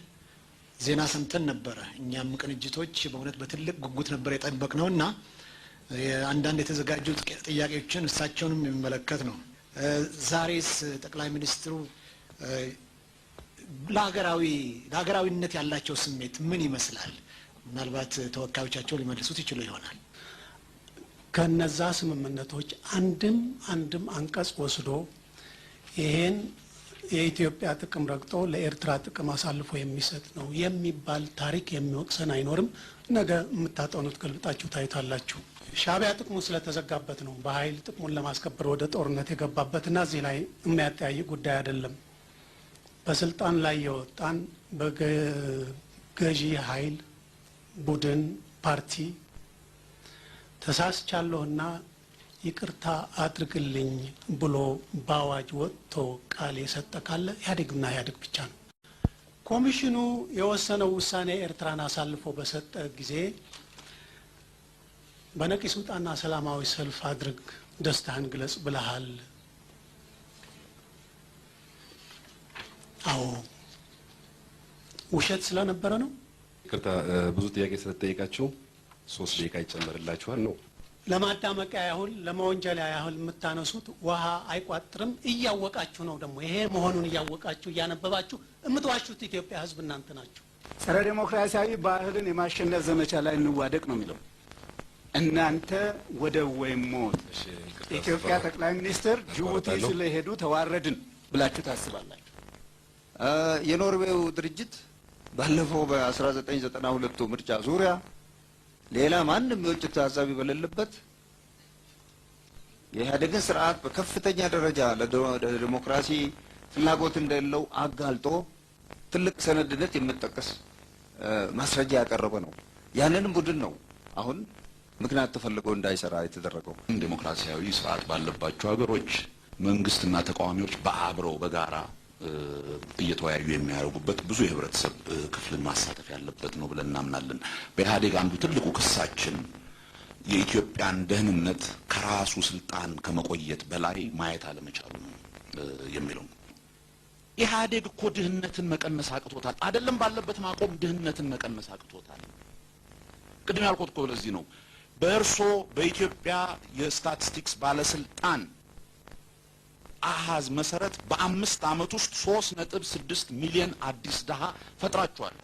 ዜና ሰምተን ነበረ። እኛም ቅንጅቶች በእውነት በትልቅ ጉጉት ነበር የጠበቅነውና አንዳንድ የተዘጋጁ ጥያቄዎችን እሳቸውንም የሚመለከት ነው። ዛሬስ ጠቅላይ ሚኒስትሩ ለሀገራዊነት ያላቸው ስሜት ምን ይመስላል? ምናልባት ተወካዮቻቸው ሊመልሱት ይችሉ ይሆናል።
ከነዛ ስምምነቶች አንድም አንቀጽ ወስዶ ይሄን የኢትዮጵያ ጥቅም ረግጦ ለኤርትራ ጥቅም አሳልፎ የሚሰጥ ነው የሚባል ታሪክ የሚወቅሰን አይኖርም። ነገ የምታጠኑት ገልብጣችሁ ታዩታላችሁ። ሻዕቢያ ጥቅሙ ስለተዘጋበት ነው በኃይል ጥቅሙን ለማስከበር ወደ ጦርነት የገባበትና እዚህ ላይ የሚያጠያይቅ ጉዳይ አይደለም። በስልጣን ላይ የወጣን በገዢ ኃይል ቡድን ፓርቲ ተሳስቻለሁና ይቅርታ አድርግልኝ ብሎ በአዋጅ ወጥቶ ቃል የሰጠ ካለ ኢህአዴግና ኢህአዴግ ብቻ ነው። ኮሚሽኑ የወሰነው ውሳኔ ኤርትራን አሳልፎ በሰጠ ጊዜ በነቂስ ውጣና ሰላማዊ ሰልፍ አድርግ፣ ደስታህን ግለጽ ብለሃል። አዎ ውሸት ስለነበረ ነው።
ይቅርታ ብዙ ጥያቄ ስለተጠየቃችሁ 3 ደቂቃ ይጨመርላችኋል ነው።
ለማዳመቂያ ያህል ለመወንጀሊያ ያህል የምታነሱት ውሃ አይቋጥርም። እያወቃችሁ ነው ደግሞ ይሄ መሆኑን እያወቃችሁ እያነበባችሁ የምትዋሹት ኢትዮጵያ ሕዝብ እናንተ ናችሁ።
ጸረ ዴሞክራሲያዊ ባህልን የማሸነፍ ዘመቻ ላይ እንዋደቅ ነው የሚለው። እናንተ ወደብ ወይም ሞት ኢትዮጵያ ጠቅላይ ሚኒስትር ጅቡቲ ስለሄዱ ተዋረድን ብላችሁ ታስባላችሁ?
የኖርዌው ድርጅት ባለፈው በ1992 ምርጫ ዙሪያ ሌላ ማንም የውጭ ታዛቢ በሌለበት የኢህአዴግን ስርዓት በከፍተኛ ደረጃ ለዲሞክራሲ ፍላጎት እንደሌለው አጋልጦ ትልቅ ሰነድነት የምጠቀስ ማስረጃ ያቀረበ ነው። ያንንም ቡድን ነው አሁን ምክንያት ተፈልጎ እንዳይሰራ የተደረገው።
ዲሞክራሲያዊ ስርዓት ባለባቸው ሀገሮች መንግስትና ተቃዋሚዎች በአብረው በጋራ እየተወያዩ የሚያደርጉበት ብዙ የህብረተሰብ ክፍልን ማሳተፍ ያለበት ነው ብለን እናምናለን። በኢህአዴግ አንዱ ትልቁ ክሳችን የኢትዮጵያን ደህንነት ከራሱ ስልጣን ከመቆየት በላይ ማየት አለመቻሉ ነው የሚለው። ኢህአዴግ እኮ ድህነትን መቀነስ አቅቶታል። አይደለም ባለበት ማቆም ድህነትን መቀነስ አቅቶታል። ቅድም ያልኩት እኮ ለዚህ ነው። በእርሶ በኢትዮጵያ የስታቲስቲክስ ባለስልጣን አሃዝ መሰረት በ5 ዓመት ውስጥ 3.6 ሚሊዮን አዲስ ድሃ ፈጥራቸዋል።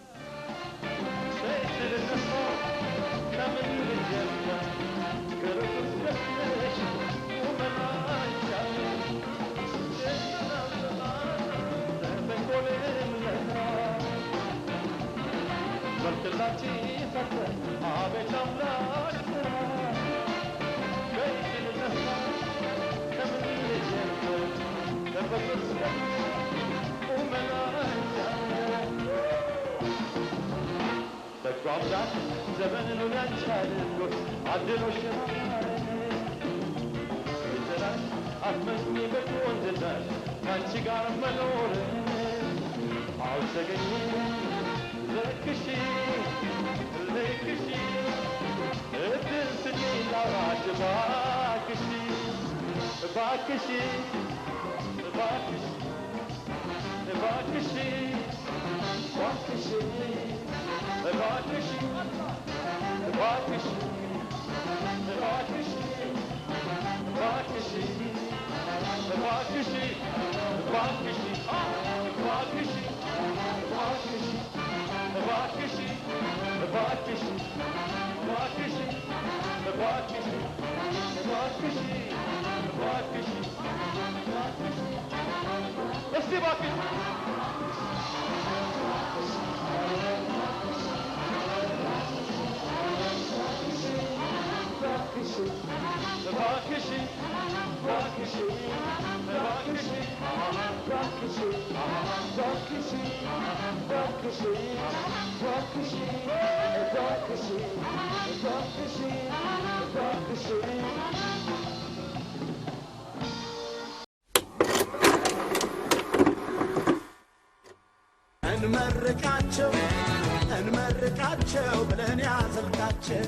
ዘመኑን ያንቻልሎ አድኖሽ ይዘራሽ አትመኝ በቆንጅናሽ ካንቺ ጋር መኖር አውሰገኝ ልክሽ እድል ስጪ ላውራሽ እባክሽ እባክሽ እባክሽ እባክሽ እባክሽ እባክሽ እባክሽ እባክሽ እባክሽ እባክሽ እባክሽ እባክሽ እባክሽ እባክሽ እባክሽ እባክሽ እባክሽ እባክሽ እስቲ እባክሽ
እንመርቃቸው ብለን ያዘልቃቸው